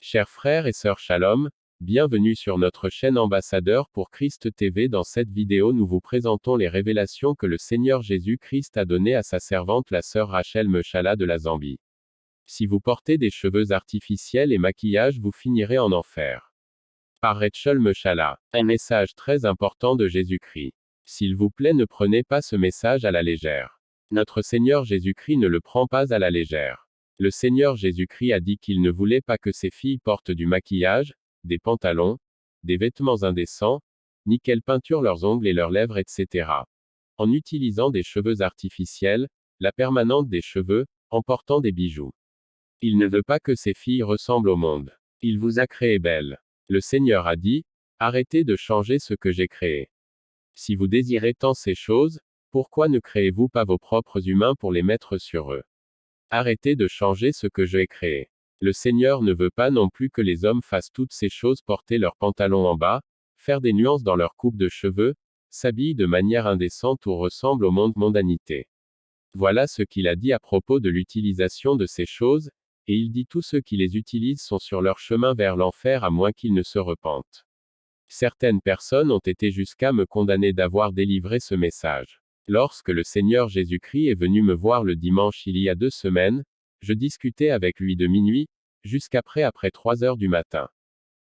Chers frères et sœurs Shalom, bienvenue sur notre chaîne Ambassadeur pour Christ TV. Dans cette vidéo, nous vous présentons les révélations que le Seigneur Jésus-Christ a données à sa servante la sœur Rachel Mechala de la Zambie. Si vous portez des cheveux artificiels et maquillage, vous finirez en enfer. Par Rachel Mechala. Un message très important de Jésus-Christ. S'il vous plaît, ne prenez pas ce message à la légère. Notre Seigneur Jésus-Christ ne le prend pas à la légère. Le Seigneur Jésus-Christ a dit qu'il ne voulait pas que ses filles portent du maquillage, des pantalons, des vêtements indécents, ni qu'elles peinturent leurs ongles et leurs lèvres, etc. En utilisant des cheveux artificiels, la permanente des cheveux, en portant des bijoux. Il ne veut pas que ses filles ressemblent au monde. Il vous a créé belles. Le Seigneur a dit, arrêtez de changer ce que j'ai créé. Si vous désirez tant ces choses, pourquoi ne créez-vous pas vos propres humains pour les mettre sur eux? Arrêtez de changer ce que j'ai créé. Le Seigneur ne veut pas non plus que les hommes fassent toutes ces choses, porter leurs pantalons en bas, faire des nuances dans leur coupe de cheveux, s'habiller de manière indécente ou ressemble au monde mondanité. Voilà ce qu'il a dit à propos de l'utilisation de ces choses, et il dit tous ceux qui les utilisent sont sur leur chemin vers l'enfer à moins qu'ils ne se repentent. Certaines personnes ont été jusqu'à me condamner d'avoir délivré ce message. Lorsque le Seigneur Jésus-Christ est venu me voir le dimanche il y a 2 semaines, je discutais avec lui de minuit, jusqu'après 3 heures du matin.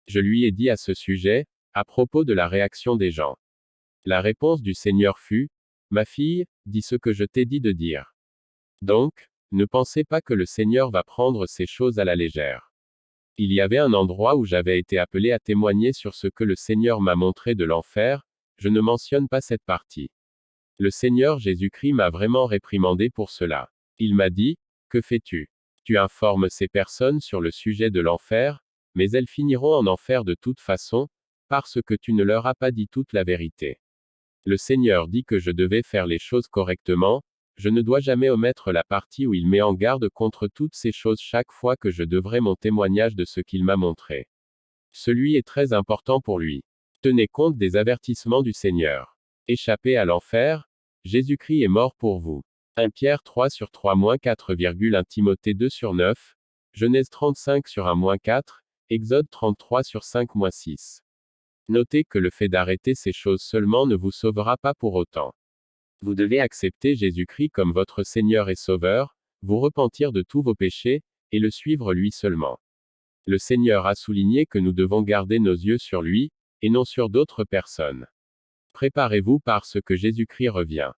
Je lui ai dit à ce sujet, à propos de la réaction des gens. La réponse du Seigneur fut, ma fille, dis ce que je t'ai dit de dire. Donc, ne pensez pas que le Seigneur va prendre ces choses à la légère. Il y avait un endroit où j'avais été appelé à témoigner sur ce que le Seigneur m'a montré de l'enfer, je ne mentionne pas cette partie. Le Seigneur Jésus-Christ m'a vraiment réprimandé pour cela. Il m'a dit, que fais-tu? Tu informes ces personnes sur le sujet de l'enfer, mais elles finiront en enfer de toute façon, parce que tu ne leur as pas dit toute la vérité. Le Seigneur dit que je devais faire les choses correctement, je ne dois jamais omettre la partie où il met en garde contre toutes ces choses chaque fois que je devrai mon témoignage de ce qu'il m'a montré. Celui est très important pour lui. Tenez compte des avertissements du Seigneur. Échappez à l'enfer, Jésus-Christ est mort pour vous. 1 Pierre 3/4, 1 Timothée 2/9, Genèse 35/1-4, Exode 33/5-6. Notez que le fait d'arrêter ces choses seulement ne vous sauvera pas pour autant. Vous devez accepter Jésus-Christ comme votre Seigneur et Sauveur, vous repentir de tous vos péchés, et le suivre lui seulement. Le Seigneur a souligné que nous devons garder nos yeux sur lui, et non sur d'autres personnes. Préparez-vous parce que Jésus-Christ revient.